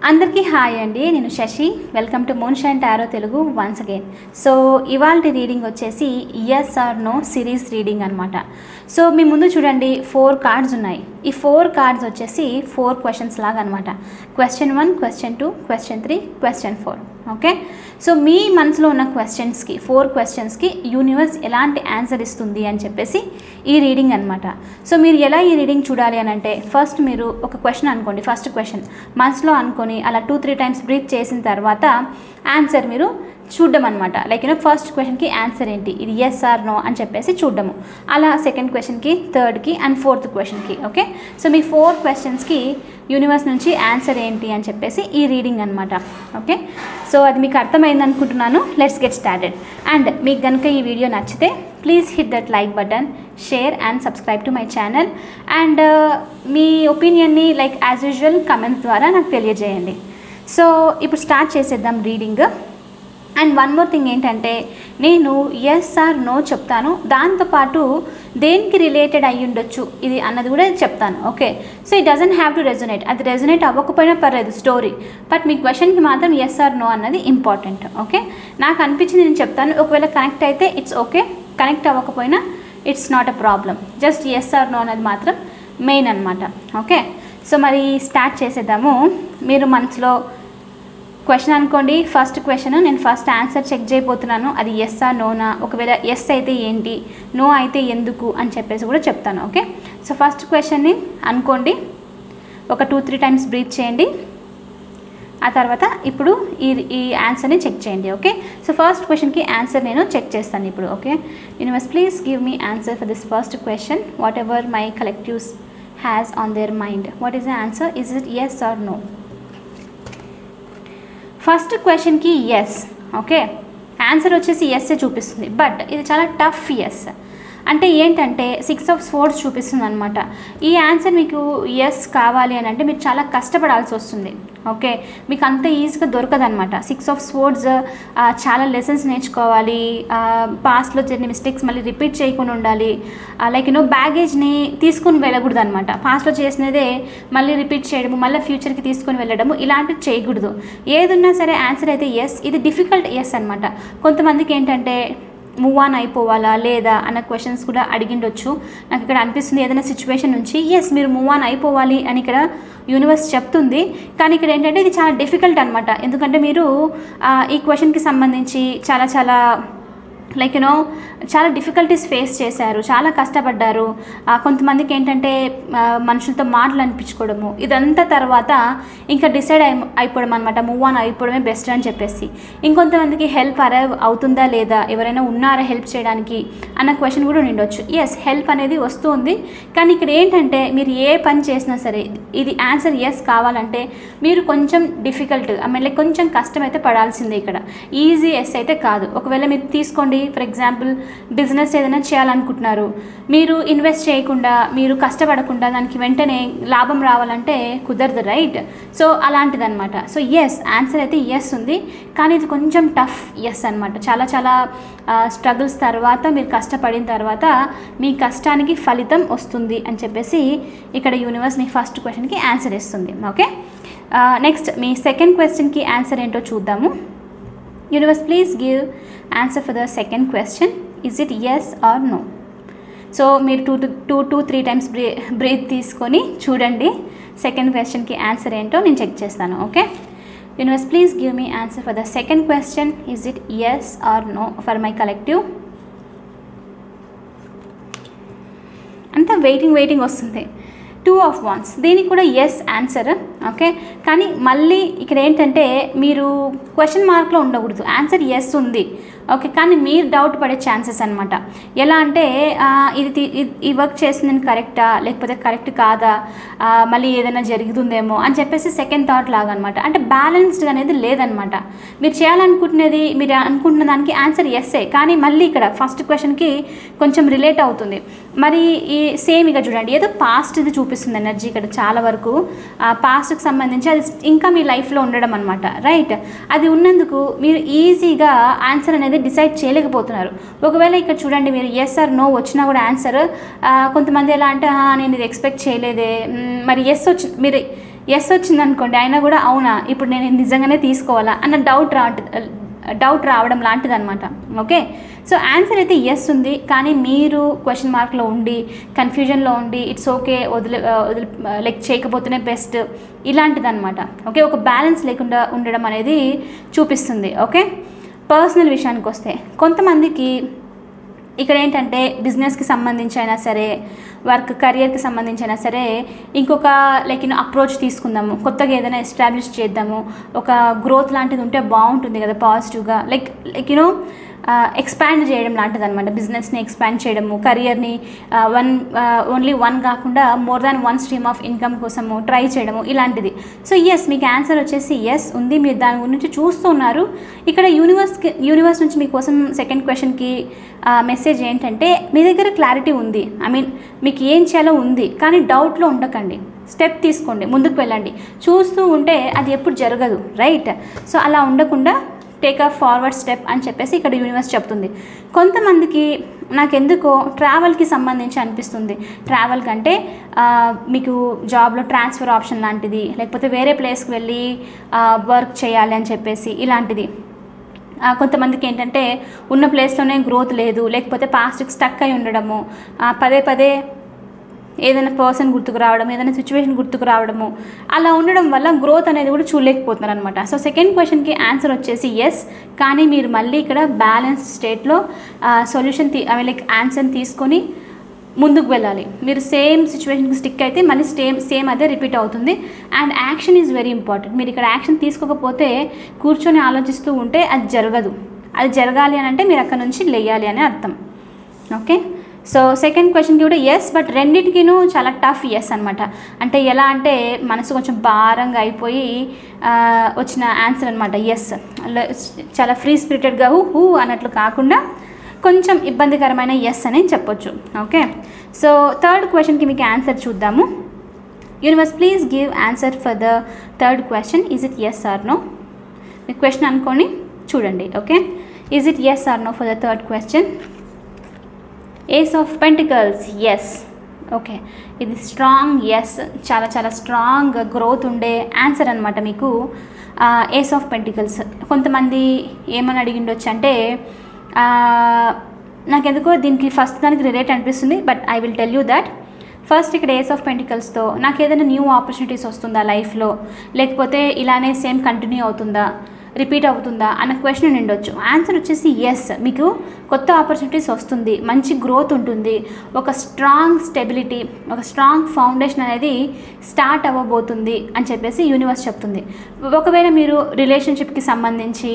అందరికీ హాయ్ అండి, నేను Shashi. Welcome to moonshine tarot Telugu once again. So ఇవాళ రీడింగ్ వచ్చేసి yes or no series reading అనమాట. సో మీ ముందు చూడండి 4 కార్డ్స్ ఉన్నాయి. ఈ 4 కార్డ్స్ వచ్చేసి 4 క్వశ్చన్స్ లాగా అనమాట. Question 1, question 2, question 3, question 4. Okay, so మీ మనసులో ఉన్న క్వశ్చన్స్కి 4 క్వశ్చన్స్కి యూనివర్స్ ఎలాంటి ఆన్సర్ ఇస్తుంది అని చెప్పేసి ఈ రీడింగ్ అనమాట. సో మీరు ఎలా ఈ రీడింగ్ చూడాలి అని అంటే, ఫస్ట్ మీరు ఒక క్వశ్చన్ అనుకోండి. ఫస్ట్ క్వశ్చన్ మనసులో అనుకొని అలా 2-3 టైమ్స్ బ్రీత్ చేసిన తర్వాత ఆన్సర్ మీరు చూడడం అనమాట. లైక్ ఫస్ట్ క్వశ్చన్కి ఆన్సర్ ఏంటి, ఇది ఎస్ ఆర్ నో అని చెప్పేసి చూడడము. అలా సెకండ్ క్వశ్చన్కి, థర్డ్కి అండ్ ఫోర్త్ క్వశ్చన్కి. ఓకే, సో మీ 4 క్వశ్చన్స్కి యూనివర్స్ నుంచి ఆన్సర్ ఏంటి అని చెప్పేసి ఈ రీడింగ్ అనమాట. ఓకే, సో అది మీకు అర్థమైంది అనుకుంటున్నాను. Let's get started. అండ్ మీకు కనుక ఈ వీడియో నచ్చితే please hit that like button, share and subscribe to my channel. And మీ ఒపీనియన్ని లైక్ యాజ్ యూజువల్ కమెంట్స్ ద్వారా నాకు తెలియజేయండి. సో ఇప్పుడు స్టార్ట్ చేసేద్దాం reading. And one more thing ఏంటంటే, నేను ఎస్ ఆర్ నో చెప్తాను, దాంతోపాటు దేనికి రిలేటెడ్ అయ్యి ఉండొచ్చు ఇది అన్నది కూడా చెప్తాను. Okay, so it doesn't have to resonate. అది రెజొనేట్ అవ్వకపోయినా పర్లేదు స్టోరీ, బట్ మీ క్వశ్చన్కి మాత్రం ఎస్ ఆర్ నో అన్నది ఇంపార్టెంట్. ఓకే, నాకు అనిపించింది నేను చెప్తాను. ఒకవేళ కనెక్ట్ అయితే ఇట్స్ ఓకే, కనెక్ట్ అవ్వకపోయినా it's not a problem. Just yes or no అనేది మాత్రం మెయిన్ అనమాట. ఓకే, సో మరి స్టార్ట్ చేసేద్దాము. మీరు మనసులో క్వశ్చన్ అనుకోండి. ఫస్ట్ క్వశ్చన్ నేను ఫస్ట్ ఆన్సర్ చెక్ చేయబోతున్నాను. అది ఎస్ ఆ నోనా, ఒకవేళ ఎస్ అయితే ఏంటి, నో అయితే ఎందుకు అని చెప్పేసి కూడా చెప్తాను. ఓకే, సో ఫస్ట్ క్వశ్చన్ని అనుకోండి, ఒక 2-3 టైమ్స్ బ్రీత్ చేయండి. ఆ తర్వాత ఇప్పుడు ఈ ఆన్సర్ని చెక్ చేయండి. ఓకే, సో ఫస్ట్ క్వశ్చన్కి ఆన్సర్ నేను చెక్ చేస్తాను ఇప్పుడు. Okay, universe please give me answer for this first question, whatever my collectives has on their mind. What is the answer? Is it yes or no? First క్వశ్చన్కి yes. Okay, answer వచ్చేసి ఎస్ఏ చూపిస్తుంది, but ఇది చాలా tough yes. అంటే ఏంటంటే 6 of swords చూపిస్తుంది అనమాట. ఈ ఆన్సర్ మీకు ఎస్ కావాలి అని అంటే మీరు చాలా కష్టపడాల్సి వస్తుంది. ఓకే, మీకు అంత ఈజీగా దొరకదనమాట. 6 ఆఫ్ స్వర్డ్స్ చాలా లెసన్స్ నేర్చుకోవాలి, పాస్ట్లో జరిగిన మిస్టేక్స్ మళ్ళీ రిపీట్ చేయకుండా ఉండాలి. లైక్ బ్యాగేజ్ని తీసుకుని వెళ్ళకూడదు అనమాట. పాస్ట్లో చేసినదే మళ్ళీ రిపీట్ చేయడము, మళ్ళీ ఫ్యూచర్కి తీసుకొని వెళ్ళడము, ఇలాంటివి చేయకూడదు. ఏదున్నా సరే ఆన్సర్ అయితే ఎస్. ఇది డిఫికల్ట్ ఎస్ అనమాట. కొంతమందికి ఏంటంటే మూవ్ ఆన్ అయిపోవాలా లేదా అన్న క్వశ్చన్స్ కూడా అడిగిండొచ్చు. నాకు ఇక్కడ అనిపిస్తుంది ఏదైనా సిచ్యువేషన్ నుంచి ఎస్ మీరు మూవ్ ఆన్ అయిపోవాలి అని ఇక్కడ యూనివర్స్ చెప్తుంది. కానీ ఇక్కడ ఏంటంటే ఇది చాలా డిఫికల్ట్ అనమాట. ఎందుకంటే మీరు ఈ క్వశ్చన్కి సంబంధించి చాలా లైక్ చాలా డిఫికల్టీస్ ఫేస్ చేశారు, చాలా కష్టపడ్డారు. కొంతమందికి ఏంటంటే మనుషులతో మాటలు అనిపించుకోవడము, ఇదంతా తర్వాత ఇంకా డిసైడ్ అయిపోవడం అనమాట, మూవ్ ఆన్ అయిపోవడమే బెస్ట్ అని చెప్పేసి. ఇంకొంతమందికి హెల్ప్ అరైవ్ అవుతుందా లేదా, ఎవరైనా ఉన్నారా హెల్ప్ చేయడానికి అన్న క్వశ్చన్ కూడా ఉండొచ్చు. ఎస్, హెల్ప్ అనేది వస్తుంది. కానీ ఇక్కడ ఏంటంటే మీరు ఏ పని చేసినా సరే ఇది ఆన్సర్ ఎస్ కావాలంటే మీరు కొంచెం డిఫికల్ట్ లైక్ కొంచెం కష్టం అయితే పడాల్సిందే. ఇక్కడ ఈజీ ఎస్ అయితే కాదు. ఒకవేళ మీరు తీసుకోండి, ఫర్ ఎగ్జాంపుల్ బిజినెస్ ఏదైనా చేయాలనుకుంటున్నారు, మీరు ఇన్వెస్ట్ చేయకుండా, మీరు కష్టపడకుండా దానికి వెంటనే లాభం రావాలంటే కుదరదు, రైట్? సో అలాంటిదన్నమాట. సో ఎస్, ఆన్సర్ అయితే ఎస్ ఉంది, కానీ ఇది కొంచెం టఫ్ ఎస్ అనమాట. చాలా స్ట్రగుల్స్ తర్వాత, మీరు కష్టపడిన తర్వాత మీ కష్టానికి ఫలితం వస్తుంది అని చెప్పేసి ఇక్కడ యూనివర్స్ మీ ఫస్ట్ క్వశ్చన్కి ఆన్సర్ ఇస్తుంది. ఓకే, నెక్స్ట్ మీ సెకండ్ క్వశ్చన్కి ఆన్సర్ ఏంటో చూద్దాము. Universe please give answer for the second question, is it yes or no? So మీరు 2-3 టైమ్స్ బ్రీత్ తీసుకొని చూడండి సెకండ్ క్వశ్చన్కి ఆన్సర్ ఏంటో నేను చెక్ చేస్తాను. Okay, universe please give me answer for the second question, is it yes or no for my collective. అంతా waiting వస్తుంది. 2 of wands, దీనికి కూడా ఎస్ ఆన్సర్. ఓకే, కానీ మళ్ళీ ఇక్కడ ఏంటంటే మీరు క్వశ్చన్ మార్క్లో ఉండకూడదు, ఆన్సర్ ఎస్ ఉంది. ఓకే, కానీ మీరు డౌట్ పడే ఛాన్సెస్ అనమాట. ఎలా అంటే ఈ వర్క్ చేసిందని కరెక్టా లేకపోతే కరెక్ట్ కాదా, మళ్ళీ ఏదైనా జరుగుతుందేమో అని చెప్పేసి సెకండ్ థాట్ లాగా అనమాట. అంటే బ్యాలెన్స్డ్ అనేది లేదనమాట. మీరు చేయాలనుకుంటున్నది, మీరు అనుకుంటున్న దానికి ఆన్సర్ ఎస్ఏ, కానీ మళ్ళీ ఇక్కడ ఫస్ట్ క్వశ్చన్కి కొంచెం రిలేట్ అవుతుంది. మరి ఈ సేమ్ ఇక చూడండి, ఏదో పాస్ట్ ఇది చూపిస్తుంది ఎనర్జీ ఇక్కడ చాలా వరకు. పాస్ట్కి సంబంధించి అది ఇంకా మీ లైఫ్లో ఉండడం అనమాట, రైట్? అది ఉన్నందుకు మీరు ఈజీగా ఆన్సర్ అనేది డిసైడ్ చేయలేకపోతున్నారు. ఒకవేళ ఇక్కడ చూడండి, మీరు ఎస్ ఆర్ నో వచ్చినా కూడా ఆన్సర్ కొంతమంది ఎలా అంటే నేను ఇది ఎక్స్పెక్ట్ చేయలేదే, మరి ఎస్ వచ్చి మీరు ఎస్ వచ్చింది అనుకోండి, అయినా కూడా అవునా ఇప్పుడు నేను నిజంగానే తీసుకోవాలా అన్న డౌట్ రావడం లాంటిది అనమాట. ఓకే, సో ఆన్సర్ అయితే ఎస్ ఉంది, కానీ మీరు క్వశ్చన్ మార్క్లో ఉండి కన్ఫ్యూజన్లో ఉండి ఇట్స్ ఓకే లైక్ చేయకపోతేనే బెస్ట్ ఇలాంటిది అనమాట. ఓకే, ఒక బ్యాలెన్స్ లేకుండా ఉండడం అనేది చూపిస్తుంది. ఓకే, పర్సనల్ విషయానికి వస్తే కొంతమందికి ఇక్కడ ఏంటంటే బిజినెస్కి సంబంధించి అయినా సరే, వర్క్ కెరియర్కి సంబంధించి అయినా సరే, ఇంకొక లైక్ అప్రోచ్ తీసుకుందాము, కొత్తగా ఏదైనా ఎస్టాబ్లిష్ చేద్దాము, ఒక గ్రోత్ లాంటిది ఉంటే బాగుంటుంది కదా పాజిటివ్గా, లైక్ ఎక్స్పాండ్ చేయడం లాంటిది అనమాట. బిజినెస్ని ఎక్స్పాండ్ చేయడము, కెరియర్ని ఓన్లీ వన్ కాకుండా more than one stream of income కోసము ట్రై చేయడము ఇలాంటిది. సో ఎస్, మీకు ఆన్సర్ వచ్చేసి ఎస్ ఉంది, మీరు దాని గురించి చూస్తూ ఉన్నారు. ఇక్కడ యూనివర్స్ నుంచి మీకోసం సెకండ్ క్వశ్చన్కి మెసేజ్ ఏంటంటే మీ దగ్గర క్లారిటీ ఉంది, ఐ మీన్ మీకు ఏం చేయాలో ఉంది, కానీ డౌట్లో ఉండకండి, స్టెప్ తీసుకోండి, ముందుకు వెళ్ళండి. చూస్తూ ఉంటే అది ఎప్పుడు జరగదు, రైట్? సో అలా ఉండకుండా టేక్ అ ఫార్వర్డ్ స్టెప్ అని చెప్పేసి ఇక్కడ యూనివర్స్ చెప్తుంది. కొంతమందికి నాకెందుకో ట్రావెల్కి సంబంధించి అనిపిస్తుంది. ట్రావెల్ కంటే మీకు జాబ్లో ట్రాన్స్ఫర్ ఆప్షన్ లాంటిది, లేకపోతే వేరే ప్లేస్కి వెళ్ళి వర్క్ చేయాలి అని చెప్పేసి ఇలాంటిది. కొంతమందికి ఏంటంటే ఉన్న ప్లేస్లోనే గ్రోత్ లేదు, లేకపోతే పాస్ట్కి స్టక్ అయి ఉండడము, పదే పదే ఏదైనా పర్సన్ గుర్తుకు రావడం, ఏదైనా సిచ్యువేషన్ గుర్తుకు రావడము, అలా ఉండడం వల్ల గ్రోత్ అనేది కూడా చూడలేకపోతున్నారు అనమాట. సో సెకండ్ క్వశ్చన్కి ఆన్సర్ వచ్చేసి ఎస్, కానీ మీరు మళ్ళీ ఇక్కడ బ్యాలెన్స్ స్టేట్లో సొల్యూషన్ లైక్ ఆన్సర్ని తీసుకొని ముందుకు వెళ్ళాలి. మీరు సేమ్ సిచ్యువేషన్కి స్టిక్ అయితే మళ్ళీ సేమ్ అదే రిపీట్ అవుతుంది. And action is very important. మీరు ఇక్కడ యాక్షన్ తీసుకోకపోతే కూర్చొని ఆలోచిస్తూ ఉంటే అది జరగదు. అది జరగాలి అని అంటే మీరు అక్కడ నుంచి లేయాలి అని అర్థం. ఓకే, సో సెకండ్ క్వశ్చన్కి కూడా ఎస్, బట్ రెండింటికినూ చాలా టఫ్ ఎస్ అనమాట. అంటే ఎలా అంటే మనసు కొంచెం భారంగా అయిపోయి వచ్చిన ఆన్సర్ అనమాట ఎస్. చాలా ఫ్రీ స్పిరిటెడ్గా హూ అన్నట్లు కాకుండా కొంచెం ఇబ్బందికరమైన ఎస్ అని చెప్పొచ్చు. ఓకే, సో థర్డ్ క్వశ్చన్కి మీకు ఆన్సర్ చూద్దాము. Universe please give answer for the third question. Is it yes or no? మీ క్వశ్చన్ అనుకొని చూడండి. Okay, is it yes or no for the third question? Ace of pentacles, yes. Okay, ఇది strong yes, చాలా చాలా strong growth ఉండే answer అనమాట మీకు ఏస్ of pentacles. కొంతమంది ఏమని అడిగిండొచ్చు అంటే నాకెందుకో దీనికి ఫస్ట్ దానికి రిలేట్ అనిపిస్తుంది, but I will tell you that first ఇక్కడ ఏస్ ఆఫ్ పెంటికల్స్తో నాకు ఏదైనా న్యూ ఆపర్చునిటీస్ వస్తుందా లైఫ్లో, లేకపోతే ఇలానే సేమ్ కంటిన్యూ అవుతుందా, రిపీట్ అవుతుందా అన్న క్వశ్చన్ ఉండొచ్చు. ఆన్సర్ వచ్చేసి ఎస్, మీకు కొత్త ఆపర్చునిటీస్ వస్తుంది, మంచి గ్రోత్ ఉంటుంది, ఒక స్ట్రాంగ్ స్టెబిలిటీ, ఒక స్ట్రాంగ్ ఫౌండేషన్ అనేది స్టార్ట్ అవ్వబోతుంది అని చెప్పేసి యూనివర్స్ చెప్తుంది. ఒకవేళ మీరు రిలేషన్షిప్కి సంబంధించి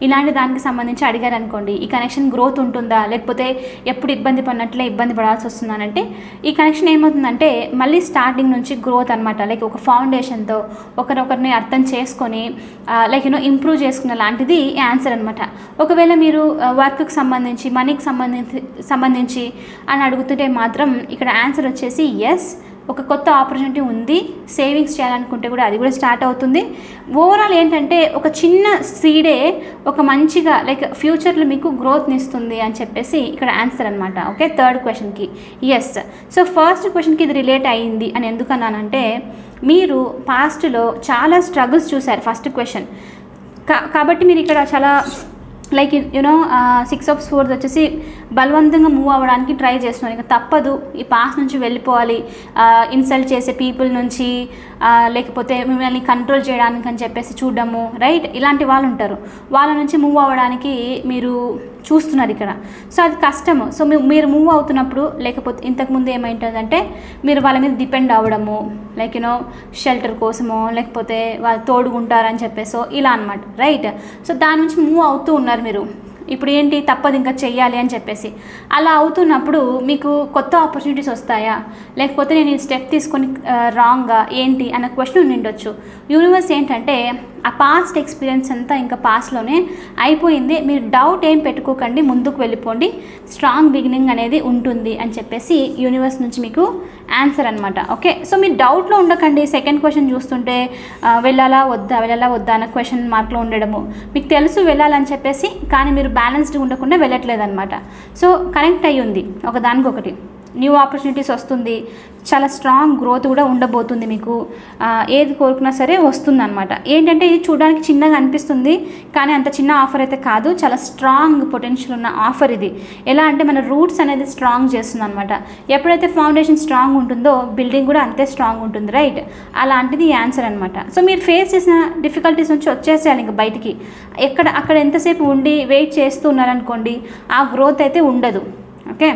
ఇలాంటి దానికి సంబంధించి అడిగారు అనుకోండి, ఈ కనెక్షన్ గ్రోత్ ఉంటుందా, లేకపోతే ఎప్పుడు ఇబ్బంది పడినట్లే ఇబ్బంది పడాల్సి వస్తుందనంటే ఈ కనెక్షన్ ఏమవుతుందంటే మళ్ళీ స్టార్టింగ్ నుంచి గ్రోత్ అనమాట. లైక్ ఒక ఫౌండేషన్తో ఒకరినొకరిని అర్థం చేసుకొని లైక్ ఇంప్రూవ్ చేసుకున్న లాంటిది ఆన్సర్ అనమాట. ఒకవేళ మీరు వర్క్కి సంబంధించి మనీకి సంబంధించి అని అడుగుతుంటే మాత్రం ఇక్కడ ఆన్సర్ వచ్చేసి ఎస్, ఒక కొత్త ఆపర్చునిటీ ఉంది, సేవింగ్స్ చేయాలనుకుంటే కూడా అది కూడా స్టార్ట్ అవుతుంది. ఓవరాల్ ఏంటంటే ఒక చిన్న సీడే ఒక మంచిగా లైక్ ఫ్యూచర్లో మీకు గ్రోత్ని ఇస్తుంది అని చెప్పేసి ఇక్కడ ఆన్సర్ అనమాట. ఓకే, థర్డ్ క్వశ్చన్కి ఎస్. సో ఫస్ట్ క్వశ్చన్కి ఇది రిలేట్ అయ్యింది అని ఎందుకన్నానంటే మీరు పాస్ట్లో చాలా స్ట్రగుల్స్ చూశారు ఫస్ట్ క్వశ్చన్ కాబట్టి మీరు ఇక్కడ చాలా లైక్ సిక్స్ ఆఫ్ స్వోర్డ్స్ వచ్చేసి బలవంతంగా మూవ్ అవ్వడానికి ట్రై చేస్తున్నారు. ఇక తప్పదు, ఈ పాస్ట్ నుంచి వెళ్ళిపోవాలి, ఇన్సల్ట్ చేసే పీపుల్ నుంచి, లేకపోతే మిమ్మల్ని కంట్రోల్ చేయడానికి అని చెప్పేసి చూడడము, రైట్? ఇలాంటి వాళ్ళు ఉంటారు. వాళ్ళ నుంచి మూవ్ అవ్వడానికి మీరు చూస్తున్నారు ఇక్కడ. సో అది కష్టము. సో మీరు మూవ్ అవుతున్నప్పుడు లేకపోతే ఇంతకుముందు ఏమైంటుందంటే మీరు వాళ్ళ మీద డిపెండ్ అవ్వడము, లైక్ షెల్టర్ కోసమో లేకపోతే వాళ్ళు తోడుకుంటారని చెప్పేసో ఇలా అనమాట, రైట్? సో దాని నుంచి మూవ్ అవుతూ ఉన్నారు మీరు. ఇప్పుడు ఏంటి, తప్పదు ఇంకా చెయ్యాలి అని చెప్పేసి అలా అవుతున్నప్పుడు మీకు కొత్త ఆపర్చునిటీస్ వస్తాయా, లేకపోతే నేను ఈ స్టెప్ తీసుకొని రాంగ్గా ఏంటి అన్న క్వశ్చన్ ఉండొచ్చు. యూనివర్స్ ఏంటంటే ఆ పాస్ట్ ఎక్స్పీరియన్స్ అంతా ఇంకా పాస్ట్లోనే అయిపోయింది, మీరు డౌట్ ఏం పెట్టుకోకండి, ముందుకు వెళ్ళిపోండి, స్ట్రాంగ్ బిగినింగ్ అనేది ఉంటుంది అని చెప్పేసి యూనివర్స్ నుంచి మీకు ఆన్సర్ అనమాట. ఓకే, సో మీరు డౌట్లో ఉండకండి. సెకండ్ క్వశ్చన్ చూస్తుంటే వెళ్ళాలా వద్దా అన్న క్వశ్చన్ మార్క్లో ఉండడము, మీకు తెలుసు వెళ్ళాలని చెప్పేసి, కానీ మీరు బ్యాలెన్స్డ్ ఉండకుండా వెళ్ళట్లేదు అనమాట. సో కనెక్ట్ అయ్యి ఉంది ఒకదానికొకటి. న్యూ ఆపర్చునిటీస్ వస్తుంది, చాలా స్ట్రాంగ్ గ్రోత్ కూడా ఉండబోతుంది మీకు. ఏది కోరుకున్నా సరే వస్తుందన్నమాట. ఏంటంటే ఇది చూడడానికి చిన్నగా అనిపిస్తుంది, కానీ అంత చిన్న ఆఫర్ అయితే కాదు, చాలా స్ట్రాంగ్ పొటెన్షియల్ ఉన్న ఆఫర్ ఇది. ఎలా అంటే మన రూట్స్ అనేది స్ట్రాంగ్ చేస్తుంది అనమాట. ఎప్పుడైతే ఫౌండేషన్ స్ట్రాంగ్ ఉంటుందో బిల్డింగ్ కూడా అంతే స్ట్రాంగ్ ఉంటుంది, రైట్? అలాంటిది ఈ ఆన్సర్ అనమాట. సో మీరు ఫేస్ చేసిన డిఫికల్టీస్ నుంచి వచ్చేసేయాలి ఇంకా బయటికి. అక్కడ ఎంతసేపు ఉండి వెయిట్ చేస్తూ ఉన్నారనుకోండి, ఆ గ్రోత్ అయితే ఉండదు. ఓకే,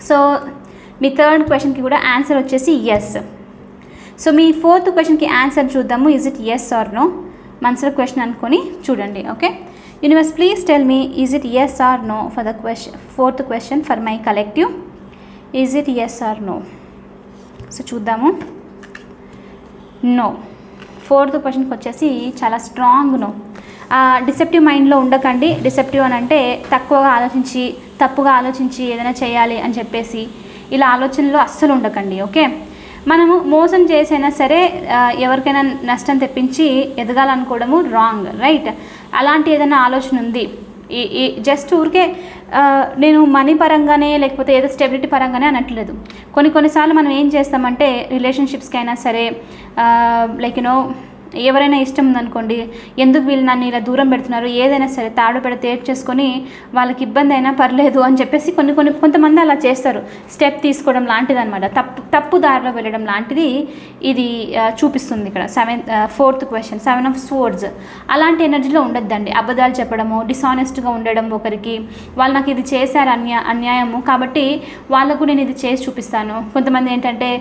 సో మీ థర్డ్ క్వశ్చన్కి కూడా ఆన్సర్ వచ్చేసి ఎస్. సో మీ ఫోర్త్ క్వశ్చన్కి ఆన్సర్ చూద్దాము. Is it yes or no? మనసులో క్వశ్చన్ అనుకొని చూడండి. Okay, universe please tell me is it yes or no for the fourth question for my collective. Is it yes or no? So చూద్దాము. No. Fourth క్వశ్చన్కి వచ్చేసి చాలా strong no. Deceptive మైండ్లో ఉండకండి. Deceptive అని అంటే తక్కువగా ఆలోచించి, తప్పుగా ఆలోచించి ఏదైనా చేయాలి అని చెప్పేసి ఇలా ఆలోచనలో అస్సలు ఉండకండి. ఓకే, మనము మోసం చేసైనా సరే ఎవరికైనా నష్టం తెప్పించి ఎదగాలనుకోవడము రాంగ్, రైట్? అలాంటి ఏదైనా ఆలోచన ఉంది, ఈ జస్ట్ ఊరికే నేను మనీ పరంగానే లేకపోతే ఏదో స్టెబిలిటీ పరంగానే అనట్లేదు. కొన్నిసార్లు మనం ఏం చేస్తామంటే రిలేషన్షిప్స్కి అయినా సరే లైక్ ఎవరైనా ఇష్టం ఉందనుకోండి, ఎందుకు వీళ్ళు నన్ను ఇలా దూరం పెడుతున్నారు, ఏదైనా సరే తాడు పెడితే చేసుకొని వాళ్ళకి ఇబ్బంది అయినా పర్లేదు అని చెప్పేసి కొంతమంది అలా చేస్తారు. స్టెప్ తీసుకోవడం లాంటిది అనమాట, తప్పు దారిలో వెళ్ళడం లాంటిది ఇది చూపిస్తుంది ఇక్కడ. Fourth question 7 of Swords. అలాంటి ఎనర్జీలో ఉండొద్దండి. అబద్ధాలు చెప్పడము, డిసానెస్ట్గా ఉండడం, ఒకరికి వాళ్ళు నాకు ఇది చేశారు అన్యాయము కాబట్టి వాళ్ళకు నేను ఇది చేసి చూపిస్తాను. కొంతమంది ఏంటంటే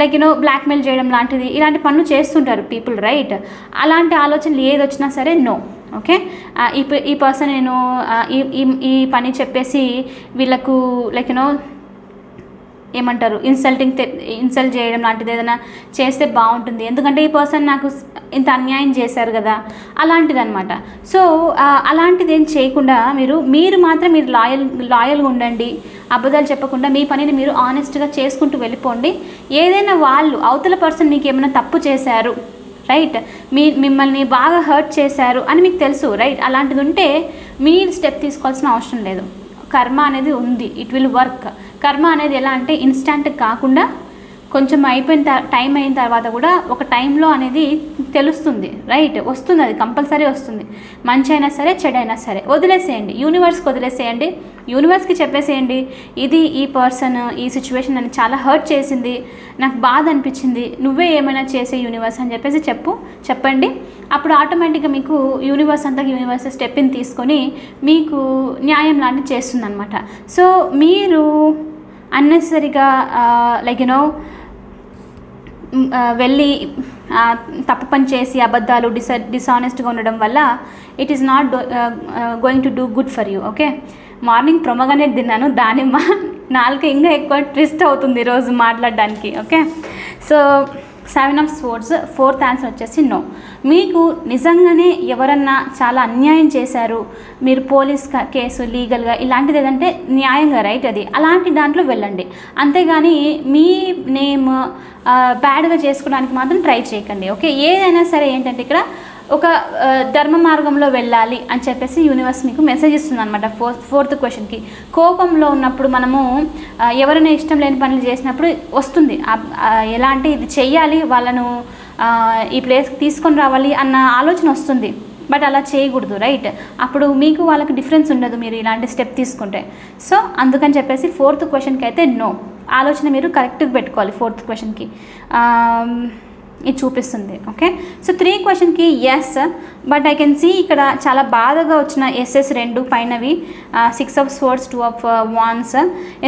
లైక్ బ్లాక్మెయిల్ చేయడం లాంటిది, ఇలాంటి పనులు చేస్తుంటారు పీపుల్, రైట్? అలాంటి ఆలోచనలు ఏది వచ్చినా సరే నో. ఓకే, ఈ పర్సన్ నేను ఈ పని చెప్పేసి వీళ్ళకు లైక్ ఏమంటారు ఇన్సల్ట్ చేయడం లాంటిది ఏదైనా చేస్తే బాగుంటుంది, ఎందుకంటే ఈ పర్సన్ నాకు ఇంత అన్యాయం చేశారు కదా, అలాంటిది అనమాట. సో అలాంటిది ఏం చేయకుండా మీరు మాత్రం మీరు లాయల్గా ఉండండి. అబద్ధాలు చెప్పకుండా మీ పనిని మీరు ఆనెస్ట్గా చేసుకుంటూ వెళ్ళిపోండి. ఏదైనా వాళ్ళు అవతల పర్సన్ మీకు ఏమైనా తప్పు చేశారు, రైట్, మిమ్మల్ని బాగా హర్ట్ చేశారు అని మీకు తెలుసు, రైట్? అలాంటిది ఉంటే మీరు స్టెప్ తీసుకోవాల్సిన అవసరం లేదు. కర్మ అనేది ఉంది, ఇట్ విల్ వర్క్. కర్మ అనేది ఎలా అంటే ఇన్స్టంట్ కాకుండా కొంచెం టైం అయిన తర్వాత కూడా ఒక టైంలో అనేది తెలుస్తుంది, రైట్? వస్తుంది, అది కంపల్సరీ వస్తుంది. మంచి అయినా సరే చెడైనా సరే వదిలేసేయండి, యూనివర్స్కి వదిలేసేయండి. యూనివర్స్కి చెప్పేసేయండి, ఇది ఈ పర్సన్ ఈ సిచ్యువేషన్ నన్ను చాలా హర్ట్ చేసింది, నాకు బాధ అనిపించింది, నువ్వే ఏమైనా చేసే యూనివర్స్ అని చెప్పేసి చెప్పండి. అప్పుడు ఆటోమేటిక్గా మీకు యూనివర్స్ స్టెప్ ఇన్ తీసుకొని మీకు న్యాయం లాంటివి చేస్తుంది అనమాట. సో మీరు అన్నెసరీగా లైక్ వెళ్ళి తప్పు పని చేసి అబద్ధాలు డిసానెస్ట్గా ఉండడం వల్ల it is not going to do good for you. Okay, morning pomegranate తిన్నాను, దానిమ్మ నాలుక ఇంకా ఎక్కువ ట్విస్ట్ అవుతుంది ఈరోజు మాట్లాడడానికి. Okay, so 7 of Swords, fourth answer వచ్చేసి నో. మీకు నిజంగానే ఎవరన్నా చాలా అన్యాయం చేశారు, మీరు పోలీస్ కేసు లీగల్గా ఇలాంటిది ఏదంటే న్యాయంగా, రైట్, అది అలాంటి దాంట్లో వెళ్ళండి. అంతేగాని మీ నేమ్ బ్యాడ్గా చేసుకోవడానికి మాత్రం ట్రై చేయకండి. ఓకే, ఏదైనా సరే ఏంటంటే ఇక్కడ ఒక ధర్మ మార్గంలో వెళ్ళాలి అని చెప్పేసి యూనివర్స్ మీకు మెసేజ్ ఇస్తుంది అనమాట. ఫోర్త్ క్వశ్చన్కి కోపంలో ఉన్నప్పుడు మనము ఎవరైనా ఇష్టం లేని పనులు చేసినప్పుడు వస్తుంది ఎలా అంటే ఇది చెయ్యాలి, వాళ్ళను ఈ ప్లేస్కి తీసుకొని రావాలి అన్న ఆలోచన వస్తుంది. బట్ అలా చేయకూడదు, రైట్? అప్పుడు మీకు వాళ్ళకి డిఫరెన్స్ ఉండదు మీరు ఇలాంటి స్టెప్ తీసుకుంటే. సో అందుకని చెప్పేసి ఫోర్త్ క్వశ్చన్కి అయితే నో. ఆలోచన మీరు కరెక్ట్గా పెట్టుకోవాలి. ఫోర్త్ క్వశ్చన్కి ఇది చూపిస్తుంది. ఓకే, సో 3 క్వశ్చన్కి yes, but I can see ఇక్కడ చాలా బాధగా వచ్చిన ఎస్ఎస్ 2 పైనవి 6 of Swords 2 of Wands.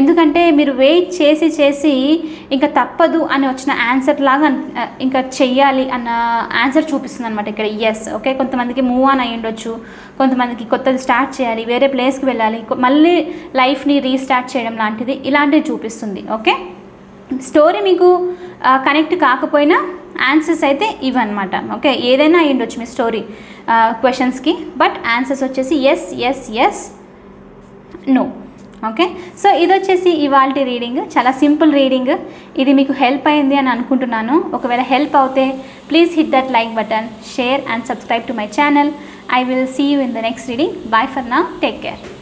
ఎందుకంటే మీరు వెయిట్ చేసి ఇంకా తప్పదు అని వచ్చిన ఆన్సర్ లాగా ఇంకా చెయ్యాలి అన్న ఆన్సర్ చూపిస్తుంది అనమాట ఇక్కడ ఎస్. ఓకే, కొంతమందికి మూవ్ ఆన్ అయ్యి ఉండొచ్చు, కొంతమందికి కొత్తది స్టార్ట్ చేయాలి, వేరే ప్లేస్కి వెళ్ళాలి, మళ్ళీ లైఫ్ని రీస్టార్ట్ చేయడం లాంటిది ఇలాంటివి చూపిస్తుంది. ఓకే, స్టోరీ మీకు కనెక్ట్ కాకపోయినా ఆన్సర్స్ అయితే ఇవన్నమాట. ఓకే, ఏదైనా అయ్యి ఉండొచ్చు మీ స్టోరీ క్వశ్చన్స్కి, బట్ ఆన్సర్స్ వచ్చేసి yes yes yes no. Okay, so ఇది వచ్చేసి ఇవాళ రీడింగ్, చాలా సింపుల్ రీడింగ్. ఇది మీకు హెల్ప్ అయింది అని అనుకుంటున్నాను. ఒకవేళ హెల్ప్ అవుతే please hit that like button, share and subscribe to my channel. I will see you in the next reading. Bye for now. Take care.